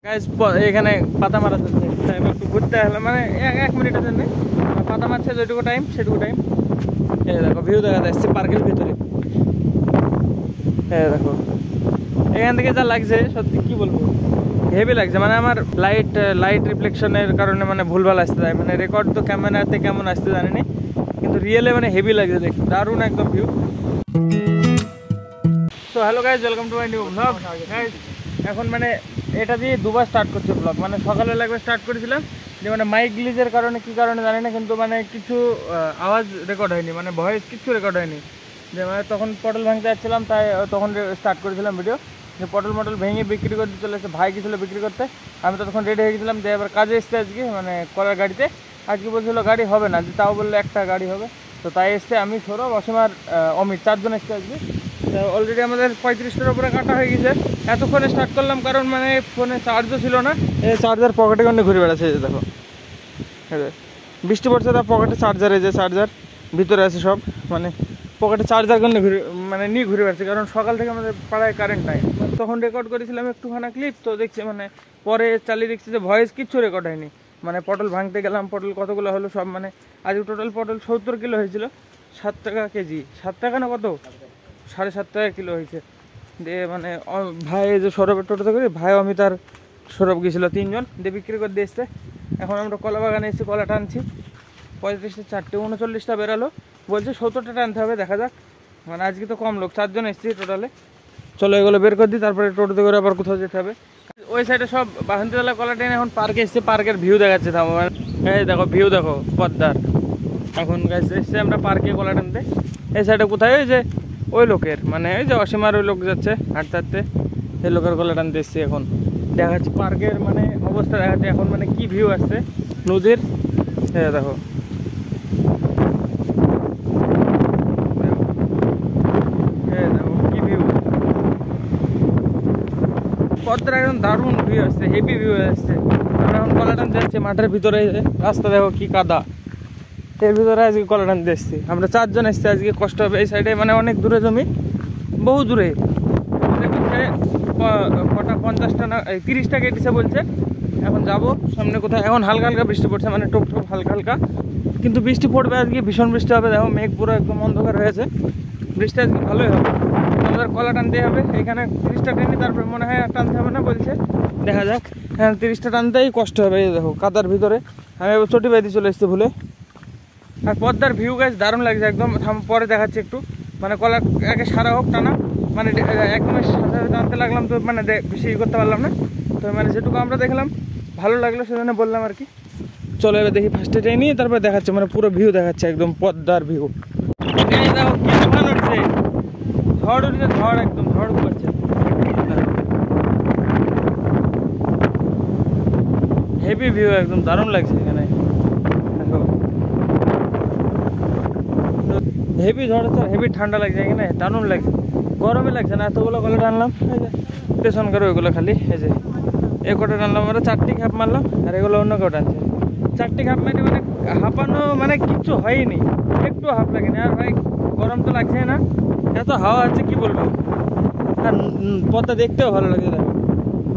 Guys এখানে পাতা মারা চলছে, একটু ঘুরতে আসলাম, মানে 1 মিনিটের জন্য পাতা মারছে, যেটুকু টাইম সেটুকু টাইম। এই দেখো ভিউ দেখা যাচ্ছে পার্কের ভিতরে। এই দেখো এখান থেকে যা লাগছে সত্যি কি বলবো, হেভি লাগছে। মানে আমার লাইট রিফ্লেকশনের কারণে মানে ভুলভাল আসতে যায়, মানে রেকর্ড তো ক্যামেরাতে কেমন আসতে জানিনি, কিন্তু রিয়েলে মানে হেভি লাগছে দেখতে, দারুণ একদম ভিউ। তো hello guys, welcome to my new blog. Guys এখন মানে এটা দিয়ে দুবার স্টার্ট করছে ব্লগ, মানে সকালবেলা একবার স্টার্ট করেছিলাম, যে মানে মাইক গ্লিজের কারণে কী কারণে জানি না, কিন্তু মানে কিছু আওয়াজ রেকর্ড হয়নি, মানে ভয়েস কিছু রেকর্ড হয়নি। যে মানে তখন পটল ভাঙতে যাচ্ছিলাম, তাই তখন স্টার্ট করেছিলাম ভিডিও, যে পটল ভেঙে বিক্রি করতে চলে এসেছে, ভাই গেছিলো বিক্রি করতে, আমি তখন রেডি হয়ে গেছিলাম, যে এবার কাজে এসছে আজকে, মানে কলার গাড়িতে। আজকে বলছিল গাড়ি হবে না, যে তাও বললো একটা গাড়ি হবে, তো তাই এসছে আমি, সৌরভ, অসীম আর অমিত, 4 জন এসছে আজকে। তো অলরেডি আমাদের 35টার উপরে কাটা হয়ে গেছে। এতক্ষণে স্টার্ট করলাম কারণ মানে ফোনে চার্জও ছিল না, এই চার্জার পকেটে করে ঘুরে বেড়াচ্ছে, যে দেখো বৃষ্টি পড়ছে, তার পকেটে চার্জার, এই যে চার্জার ভিতরে আছে সব, মানে পকেটে চার্জার করে নিয়ে ঘুরে বেড়াচ্ছে, কারণ সকাল থেকে আমাদের পাড়ায় কারেন্ট নাই। তখন রেকর্ড করেছিলাম একটুখানা ক্লিপ, তো দেখছি মানে পরে চালিয়ে দেখছি যে ভয়েস কিচ্ছু রেকর্ড হয়নি। মানে পটল ভাঙতে গেলাম, পটল কতগুলো হলো সব, মানে আজকে টোটাল পটল 70 কিলো হয়েছিল, 7 টাকা কেজি, 7 টাকা না কত, 7.5 টাকা কিলো হয়েছে। দিয়ে মানে ভাই যে সৌরভের টোটোতে করে ভাই, অমিত আর সৌরভ গিয়েছিলো, 3 জন দিয়ে বিক্রি করে দিয়ে এসছে। এখন আমরা কলা বাগানে এসেছি, কলা টানছি, 35টা 4টে 39টা বেরালো, বলছে 70টা টানতে হবে, দেখা যাক। মানে আজকে তো কম লোক, 4 জন এসেছি টোটালে। চলো এগুলো বের করে দিই, তারপরে টোটোতে করে আবার কোথাও যেতে হবে। ওই সাইডে সব বাসন্তীতলা কলা ট্রেনে এখন পার্কে এসছে, পার্কের ভিউ দেখাচ্ছে। এই দেখো ভিউ দেখো পদ্মার। এখন গাছ এসছে আমরা পার্কে কলা টানতে। এই সাইডে কোথায়, ওই যে ওই লোকের, মানে ওই যে অসীমার ওই লোক যাচ্ছে হাঁটতে হাঁটতে, এই লোকের কলা টানতে এসছি। এখন দেখাচ্ছি পার্কের মানে অবস্থা, দেখাচ্ছে এখন মানে কি ভিউ আসছে নদীর। হ্যাঁ দেখো কি ভিউ, পদ্মার একদম দারুণ ভিউ আসছে, হেভি ভিউ আসছে। আমরা এখন কলা টানতে যাচ্ছি মাঠের ভিতরে, রাস্তা দেখো কি কাদা, এর ভিতরে আজকে কলা টানতে এসছি। আমরা 4 জন এসছি আজকে, কষ্ট হবে। এই সাইডে মানে অনেক দূরে জমি, বহু দূরে, কটা 50টা না 30টা কেটেছে বলছে। এখন যাব সামনে কোথায়, এখন হালকা হালকা বৃষ্টি পড়ছে, মানে টোপ টোপ হালকা হালকা, কিন্তু বৃষ্টি পড়বে আজকে, ভীষণ বৃষ্টি হবে। দেখো মেঘ পুরো একদম অন্ধকার হয়েছে, বৃষ্টি আজকে ভালোই হবে। আমাদের কলা টানতে হবে, এখানে 30টা টেনে, তারপরে মনে হয় টানতে হবে না বলছে, দেখা যাক। হ্যাঁ 30টা টানতেই কষ্ট হবে। এই দেখো কাদার ভিতরে, আমি এবার চটি বাইতে চলে এসেছি ভুলে। আর পদ্মার ভিউ গাছ দারুণ লাগছে একদম, পরে দেখাচ্ছি একটু। মানে কলা একে সারা হোক টানা, মানে একদম সাথে টানতে লাগলাম, তো মানে বেশি করতে পারলাম না, তো মানে যেটুকু আমরা দেখলাম ভালো লাগলো সেজন্য বললাম আর কি। চলো এবার দেখি ফার্স্টে টাই নিয়ে, তারপরে দেখাচ্ছে, মানে পুরো ভিউ দেখাচ্ছে একদম পদ্মার ভিউ। দেখো কি তুফান উঠছে, ঝড় উঠছে, ঝড় একদম ঝড় করছে, হেভি ভিউ একদম দারুণ লাগছে এখানে। দেখো হেভি ঝড় হচ্ছে, হেভি ঠান্ডা লাগছে এখানে, দারুণ লাগছে, গরমে লাগছে না। এতগুলো কলা টানলাম, এই যে স্টেশন করে ওইগুলো খালি, এই যে এ কটা টানলাম আমরা, 4টি ঘাপ মারলাম, আর এগুলো অন্য কেউ টানছে। 4টি ঘাপ মেরে মানে হাঁপানো মানে কিচ্ছু হয়নি, একটু হাঁপ লাগেনি। আর ভাই গরম তো লাগছে না, এত হাওয়া আছে কি বলবো। আর পদ্মা দেখতেও ভালো লাগছে, দেখো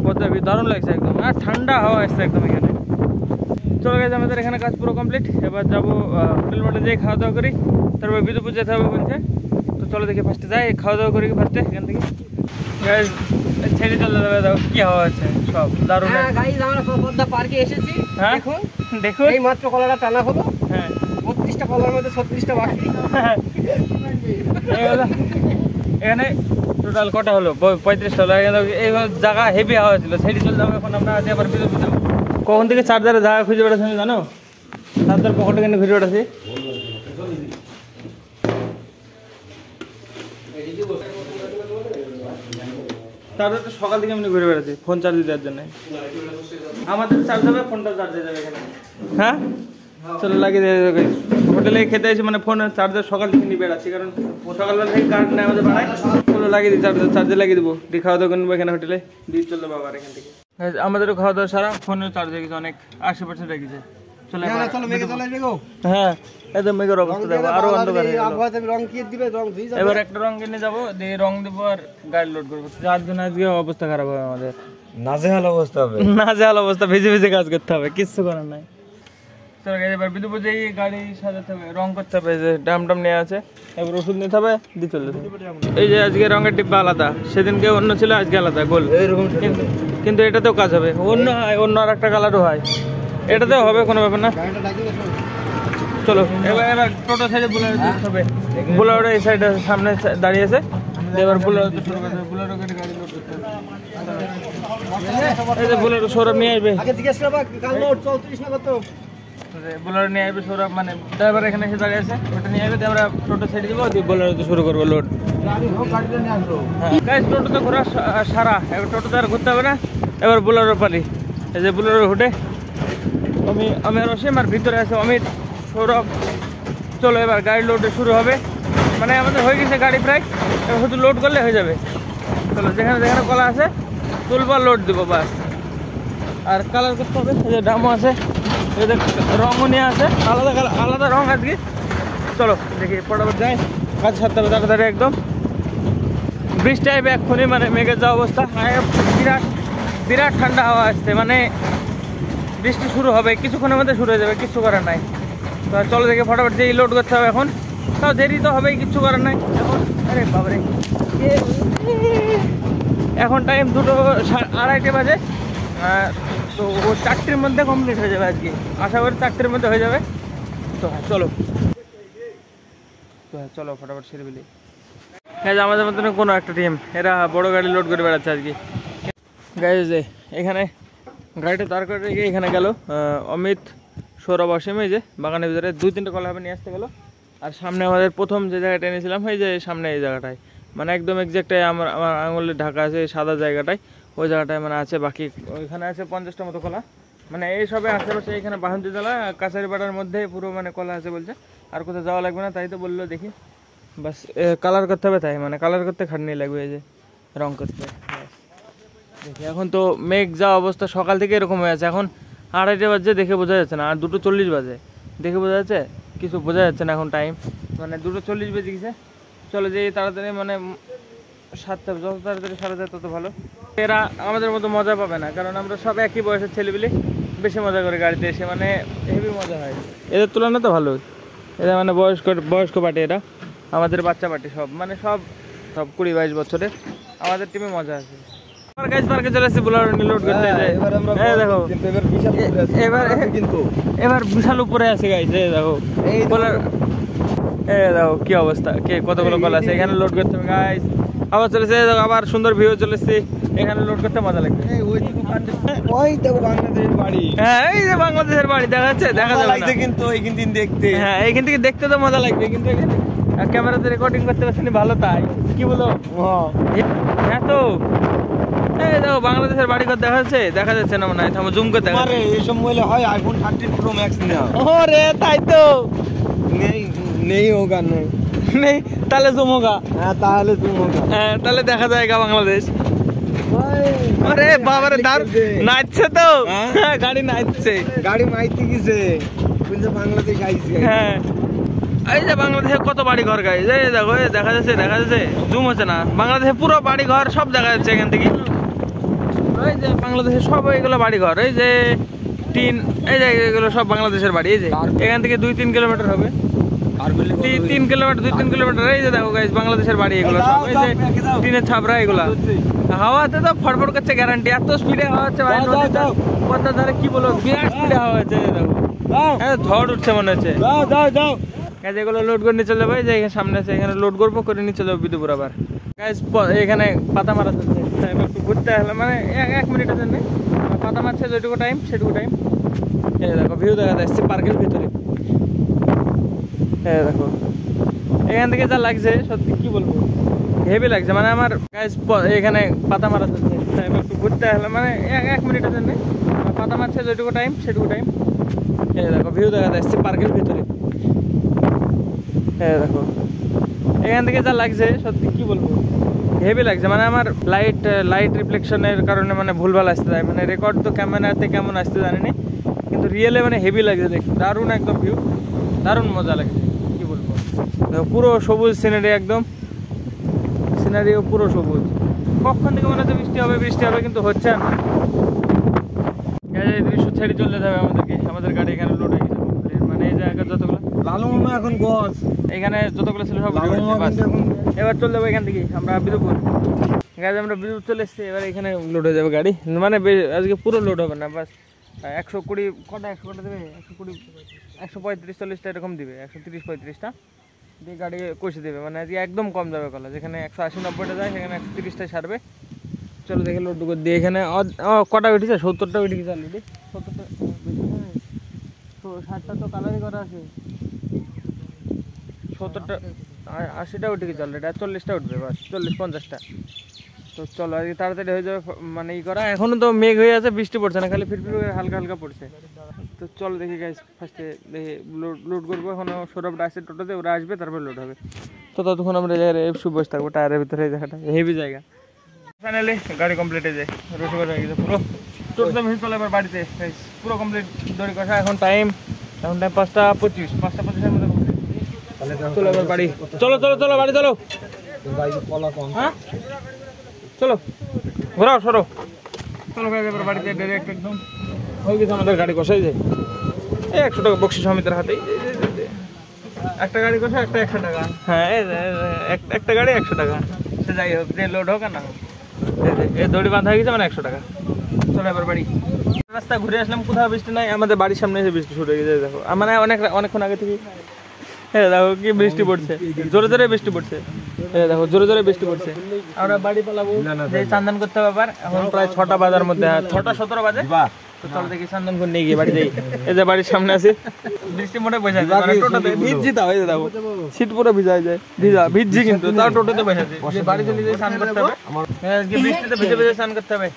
পদ্মা দারুণ লাগছে একদম, আর ঠান্ডা হাওয়া আসছে একদম এখানে। চলে গেছে আমাদের এখানে কাজ পুরো কমপ্লিট। এবার যাবো হোটেল মোটে যেয়ে খাওয়া দাওয়া করি, তারপর বিদুপুর যেতে হবে বলছে। তো চলো দেখি ফার্স্টে যাই, খাওয়া দাওয়া করি ফার্স্টে এখান থেকে। ছেড়ে চলে যাবে, দেখো কি হাওয়া আছে, সব দারুণ। আমরা পদ্মা পার্কে এসেছি, দেখুন দেখুন এই মাত্র কলাটা টানা হলো। হ্যাঁ 32টা কলার মধ্যে 36টা বাকি। এখানে টোটাল কটা হলো, 35টা হলো। এই জায়গা হেভি হাওয়া ছিল, ছেড়ে চলে যাবো। এখন আমরা আবার বিদুপুর যাবো। কখন থেকে চার্জারে জায়গা খুঁজে বেড়াচ্ছি আমি জানো, চার্জার পকেটে কেন ঘুরে বেড়াচ্ছি। চার্জার তো সকাল থেকে এমনি ঘুরে বেড়াচ্ছি ফোন চার্জ দেওয়ার জন্য। আমাদের চার্জ হবে, ফোনটা চার্জ হয়ে যাবে এখানে। হ্যাঁ চলো লাগিয়ে দেবে। হোটেলে খেতে এসে মানে ফোনের চার্জার সকাল থেকে নিয়ে বেড়াচ্ছি, কারণ সকালবেলা থেকে কারেন্ট নেই আমাদের পাড়ায়। চলো লাগিয়ে দিই চার্জে লাগিয়ে দেবো, দিয়ে খাওয়া দাওয়া করবো এখানে হোটেলে, দিয়ে চললো বাবা আর এখান থেকে। আমাদেরও খাওয়া দাওয়া সারা, ফোনের চার্জ হয়ে গেছে অনেক, 80% রেখেছে। হ্যাঁ একদম মেঘের অবস্থা দেখো, আরো অন্ধকার হয়ে গেল। এবার একটা রং কিনে যাবো, দিয়ে রং দেবো আর গাড়ি লোড করবো, যার জন্য আজকে অবস্থা খারাপ হবে আমাদের। নাজেহাল অবস্থা হবে, নাজেহাল অবস্থা, ভিজে ভিজে কাজ করতে হবে, কিচ্ছু করার নাই। চলো গাইজ এবার বিদ্যুৎ এই গাড়ি সাজাতে হবে, রং করতে হবে, যে ডাম টাম নেওয়া আছে, এবার ওষুধ নিতে হবে, দিয়ে চলে যাবে। এই যে আজকে রঙের ডিব্বা আলাদা, সেদিনকে অন্য ছিল, আজকে আলাদা গোল, কিন্তু এটাতেও কাজ হবে, অন্য হয়, অন্য আর একটা কালারও হয়, এটাতেও হবে, কোনো ব্যাপার না। চলো এবার এবার টোটো সাইডে বুলেরো দিতে হবে, বুলেরো এই সাইডে সামনে দাঁড়িয়ে আছে, এবার বুলেরো শুরু করতে হবে, বুলেরো গাড়ি লোড করতে হবে। এই যে বুলেরো সৌরভ নিয়ে আসবে, বুলেরো নিয়ে আসবে সৌরভ, মানে ড্রাইভার এখানে এসে দাঁড়িয়ে আছে, ওটা নিয়ে আসবে, আমরা টোটো সাইডে দেবো, দিয়ে বুলেরো শুরু করবো লোড। গাইজ টোটো তো ঘোরা সারা, এবার টোটোতে আর ঘুরতে হবে না, এবার বুলেরো পালি। এই যে বুলেরো হুটে আমি আর অসীম, আর ভিতরে আছে অমিত, সৌরভ। চলো এবার গাড়ি লোড শুরু হবে, মানে আমাদের হয়ে গেছে গাড়ি প্রায়, এবার শুধু লোড করলে হয়ে যাবে। চলো যেখানে যেখানে কলা আছে তুলবো, লোড দেবো বাস। আর কালার করতে হবে, এই যে ড্রামও আছে, এদের রঙও নিয়ে আছে, আলাদা আলাদা রঙ আজকে। চলো দেখি ফটাফট যাই, কাজ সারতে হবে তাড়াতাড়ি একদম। বৃষ্টি আসবে এক্ষুনি, মানে মেঘের যা অবস্থা, বিরাট বিরাট ঠান্ডা হাওয়া আসছে, মানে বৃষ্টি শুরু হবে, কিছুক্ষণের মধ্যে শুরু হয়ে যাবে, কিচ্ছু করার নাই। তো চলো দেখে ফটাফট যেই লোড করতে হবে এখন, তাও দেরি তো হবেই, কিচ্ছু করার নাই এখন। আরে বাবারে, এখন টাইম 2:30 বাজে, তো ও 4টের মধ্যে কমপ্লিট হয়ে যাবে আজকে, আশা করি 4টের মধ্যে হয়ে যাবে। তো হ্যাঁ চলো, তো হ্যাঁ চলো ফটাফট সেরে ফেলি। হ্যাঁ আমাদের মতন কোনো একটা টিম, এরা বড় গাড়ি লোড করে বেড়াচ্ছে আজকে। গাইজ এখানে গাড়িটা দাঁড় করে রেখে এখানে গেল অমিত, সৌরভ, অসীম, এই যে বাগানের ভিতরে 2-3টে কলা হবে নিয়ে আসতে গেলো। আর সামনে আমাদের প্রথম যে জায়গাটা এনেছিলাম, এই যে সামনে এই জায়গাটায়, মানে একদম এক্সাক্টটাই আমার আঙুলের ঢাকা আছে, এই সাদা জায়গাটায়, ওই জায়গাটায় মানে আছে। বাকি ওইখানে আছে 50টা মতো কলা, মানে এই সবে আশেপাশে এখানে বাহন্তি জেলা কাছারিপাড়ার মধ্যে পুরো মানে কলা আছে বলছে, আর কোথাও যাওয়া লাগবে না, তাই তো বললো। দেখি বাস কালার করতে হবে, তাই মানে কালার করতে খাটনি লাগবে, এই যে রং করতে। দেখি এখন তো মেঘ যা অবস্থা, সকাল থেকে এরকম হয়ে আছে, এখন 2:30 বাজে, দেখে বোঝা যাচ্ছে না, আর 2:40 বাজে দেখে বোঝা যাচ্ছে, কিছু বোঝা যাচ্ছে না এখন টাইম, মানে 2:40 বেজে গেছে। চলো যে তাড়াতাড়ি মানে সারতে হবে, যত তাড়াতাড়ি সারা যায় তত ভালো। এরা আমাদের মতো মজা পাবে না, কারণ আমরা সব একই বয়সের ছেলেপিলে, বেশি মজা করে গাড়িতে এসে, মানে হেভি মজা হয় এদের তুলনায়, তো ভালো। এরা মানে বয়স্ক পার্টি, এরা আমাদের বাচ্চা পার্টি, সব মানে সব 20-22 বছরের, আমাদের টিমে মজা আছে। পার্কে চলে এসেছি বুলেরো লোড করতে, দেখো এবার বিশাল উপরে আছে গাইজ, দেখো দেখো কি অবস্থা, কে কতগুলো কল আছে, এখানে লোড করতে হবে গাইজ। আবার চলেছে, আবার সুন্দর ভিউ চলে এসেছি, এখানে লোড করতে মজা লাগবে। হ্যাঁ এই যে বাংলাদেশের বাড়ি দেখা যাচ্ছে, দেখা যাচ্ছে কিন্তু এইখান থেকে দেখতে, হ্যাঁ এইখান থেকে দেখতে তো মজা লাগবে, কিন্তু ক্যামেরাতে রেকর্ডিং করতে পারছি ভালো, তাই কি বলো? হ্যাঁ তো এই দেখো বাংলাদেশের বাড়ি ঘর দেখা যাচ্ছে না মনে হয়, থামো জুম করে দেখা, এইসব মহিলা হয় আইফোন 13 প্রো ম্যাক্স নেওয়া। ওরে তাই তো নেই হোগা, নেই তাহলে জুম হোগা, হ্যাঁ তাহলে জুম হোগা, হ্যাঁ তাহলে দেখা যায়গা বাংলাদেশ। আরে বাবারে নাচছে তো, গাড়ি নাচছে, গাড়ি মাইতে গেছে, বাংলাদেশ আইছে। হ্যাঁ এই যে বাংলাদেশে কত বাড়ি ঘর গাই, দেখো দেখা যাচ্ছে, জুম হচ্ছে না, বাংলাদেশে পুরো বাড়ি ঘর সব দেখা যাচ্ছে এখান থেকে। এই যে বাংলাদেশের সব এইগুলো বাড়ি ঘর, এই যে টিন, এই যে এগুলো সব বাংলাদেশের বাড়ি। এই যে এখান থেকে 2-3 কিলোমিটার হবে, 3 কিলোমিটার 2-3 কিলোমিটার। এই যে দেখো গাইস বাংলাদেশের বাড়ি এগুলো সব, এই যে টিনের ছাপরা এগুলা। হাওয়াতে তো ফটফট করছে, গ্যারান্টি, এত স্পিডে হাওয়া হচ্ছে ভাই, পদ্মার ধারে কি বলবো, বিরাট স্পিডে হাওয়া হচ্ছে। দেখো ঝড় উঠছে মনে হচ্ছে। এগুলো লোড করে নিয়ে চলে যাবো, যে এখানে সামনে আছে, এখানে লোড করবো, করে নিয়ে চলে যাবো বিদুপুর। আবার এখানে পাতা মারা চলছে, একটু ঘুরতে আসলাম, মানে 1 মিনিটের জন্য পাতা মারছে, যেটুকু টাইম সেটুকু টাইম। এই দেখো ভিউ দেখা যাচ্ছে পার্কের ভিতরে, এই দেখো এখান থেকে যা লাগছে সত্যি কি বলবো, হেভি লাগছে। মানে আমার এখানে পাতা মারা চলছে, একটু ঘুরতে আসলাম, মানে 1 মিনিটের জন্য পাতা মারছে, যেটুকু টাইম সেটুকু টাইম। এই দেখো ভিউ দেখা যাচ্ছে পার্কের ভিতরে, এই দেখো এখান থেকে যা লাগছে সত্যি কি বলবো, হেভি লাগছে। মানে আমার লাইট রিফ্লেকশনের কারণে মানে ভুলভাল আসতে যায়, মানে রেকর্ড তো ক্যামেরাতে কেমন আসতে জানিনি, কিন্তু রিয়েলে মানে হেভি লাগছে দেখতে, দারুণ একদম ভিউ, দারুণ মজা লাগছে কি বলবো। পুরো সবুজ সিনারি, একদম সিনারিও পুরো সবুজ, কখন থেকে মনে হচ্ছে বৃষ্টি হবে কিন্তু হচ্ছে না। এই দৃশ্য ছেড়ে চলে যাবে আমাদেরকে, আমাদের গাড়ি এখানে লোড হয়ে গেছে complete। মানে এই জায়গা যতগুলো লালু মামা এখন গছ এখানে যতগুলো ছিল সব লালু মামা বাস। কিন্তু এখন এবার চলে যাবো এখান থেকে আমরা বিদুপুর। গাড়ি আমরা বিদুপুর চলে এসেছি, এবার এখানে লোড হয়ে যাবে গাড়ি। মানে আজকে পুরো লোড হবে না, বাস 120 কটা 100 কটা দেবে, 120 135 40টা এরকম দিবে, 130 35টা দিয়ে গাড়ি কষে দেবে। মানে আজকে একদম কম যাবে কলা, যেখানে 180 90টা যায় সেখানে 130টায় সারবে। চলো দেখে লোড করে দিয়ে এখানে কটা উঠেছে, 70টা উঠে গেছে অলরেডি। 70টা 60টা তো কালারই করা আছে, 70টা 80টা উঠে গেছে অলরেডি, আর 40টা উঠবে, বাস 40 50টা। তো চলো আজকে তাড়াতাড়ি হয়ে যাবে। মানে ই করা এখনো তো মেঘ হয়ে আছে, বৃষ্টি পড়ছে না, খালি ফিরফির করে হালকা হালকা পড়ছে। তো চলো দেখি গাইস, ফার্স্টে দেখি লোড করবো। এখনো সৌরভটা আসছে টোটোতে, ওরা আসবে তারপর লোড হবে। তো ততক্ষণ আমরা শুভ বসে থাকবো টায়ারের ভিতরে, এই জায়গাটা হেভি জায়গা। ফাইনালি গাড়ি কমপ্লিট হয়ে যায়, রোড করে হয়ে গেছে পুরো। টোটোতে ভেসে চলে এবার বাড়িতে, পুরো কমপ্লিট দড়ি কষা। এখন টাইম 5টা 25, 5টা 25-এর মধ্যে কমপ্লিট। চলো এবার বাড়ি, চলো চলো চলো বাড়ি চলো। হ্যাঁ চলো ঘোরাও সরো, চলো গাড়ি এবার বাড়িতে ডাইরেক্ট একদম হয়ে গেছে আমাদের গাড়ি কষাই যায়। 100 টাকা বকশিস সমিতির হাতেই, একটা গাড়ি কষা একটা 100 টাকা। হ্যাঁ একটা গাড়ি 100 টাকা, সে যাই হোক, যে লোড হোক আর না হোক। এই দড়ি বাঁধা হয়ে গেছে মানে 100 টাকা। চলো এবার বাড়ি। রাস্তা ঘুরে আসলাম, কোথাও বৃষ্টি নাই, আমাদের বাড়ির সামনে এসে বৃষ্টি শুরু হয়ে গেছে। দেখো মানে অনেকক্ষণ আগে থেকে দেখো কি বৃষ্টি পড়ছে, জোরে জোরে বৃষ্টি পড়ছে। দেখো জোরে জোরে বৃষ্টি পড়ছে। আমরা বাড়ি পালাবো, যে চান্দন করতে হবে আবার। এখন প্রায় 6টা বাজার মধ্যে, 6টা 17 বাজে। তো চলো দেখি চান্দন করে নিয়ে গিয়ে বাড়ি যাই। এই যে বাড়ির সামনে আছে, বৃষ্টি মোটে বোঝা যায়, মানে টোটোতে ভিজছি। তাও এই দেখো শীত পুরো ভিজাই যায়, ভিজছি কিন্তু তাও টোটোতে বসেছি। যে বাড়ি চলে যাই স্নান করতে হবে, বৃষ্টিতে ভিজে ভিজে স্নান করতে হবে।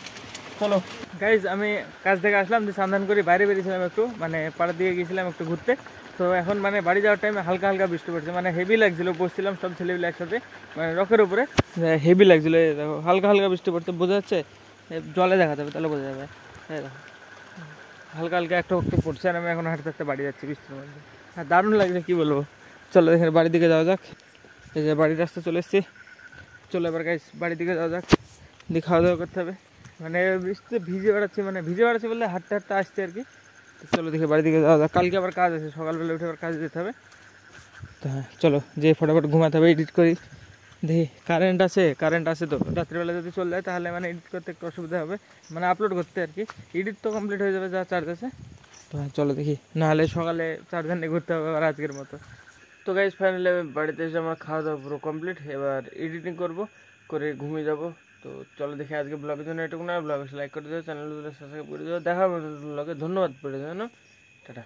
চলো গাইজ, আমি কাজ থেকে আসলাম, যে স্নান করি বাইরে বেরিয়েছিলাম একটু, মানে পাড়ার দিকে গিয়েছিলাম একটু ঘুরতে। তো এখন মানে বাড়ি যাওয়ার টাইমে হালকা হালকা বৃষ্টি পড়ছে, মানে হেভি লাগছিল। বসছিলাম সব ছেলেগুলো একসাথে, মানে রকের উপরে, হেভি লাগছিল। দেখো হালকা হালকা বৃষ্টি পড়ছে, বোঝা যাচ্ছে, জলে দেখাতে হবে তাহলে বোঝা যাবে। দেখো হালকা হালকা একটু একটু পড়ছে, আর আমি এখন হাঁটতে হাঁটতে বাড়ি যাচ্ছি বৃষ্টির মধ্যে। আর দারুণ লাগছে, কী বলবো। চলো এখানে বাড়ির দিকে যাওয়া যাক। এই যে বাড়ির রাস্তা চলে এসেছি, চলো এবার গাইস বাড়ির দিকে যাওয়া যাক, দিয়ে খাওয়া দাওয়া করতে হবে। মানে বৃষ্টিতে ভিজে বেড়াচ্ছি, মানে ভিজে বেড়াচ্ছি বললে হাঁটতে হাঁটতে আসছে আর কি। চলো দেখে বাড়ির দিকে যাওয়া যাক, কালকে আবার কাজ আছে, সকালবেলা উঠে আবার কাজে যেতে হবে। তো হ্যাঁ চলো, যে ফটাফট ঘুমাতে হবে, এডিট করি। দেখি কারেন্ট আছে তো, রাত্রিবেলা যদি চলে যায় তাহলে মানে এডিট করতে একটু অসুবিধা হবে, মানে আপলোড করতে আর কি। এডিট তো কমপ্লিট হয়ে যাবে যা চার্জ আছে। তো হ্যাঁ চলো দেখি, নাহলে সকালে চার্জার নিয়ে ঘুরতে হবে আবার আজকের মতো। তো গাইজ ফাইনালি আমি বাড়িতে এসে আমার খাওয়া দাওয়া পুরো কমপ্লিট, এবার এডিটিং করে ঘুমিয়ে যাবো। তো চলো দেখি আজকে ব্লগের জন্য এটুকু না, ব্লগ লাইক করে দেবো, চ্যানেল সাবস্ক্রাইব করে দেবো। দেখা হবে ব্লগে, ধন্যবাদ পড়ে জন্য, টাটা।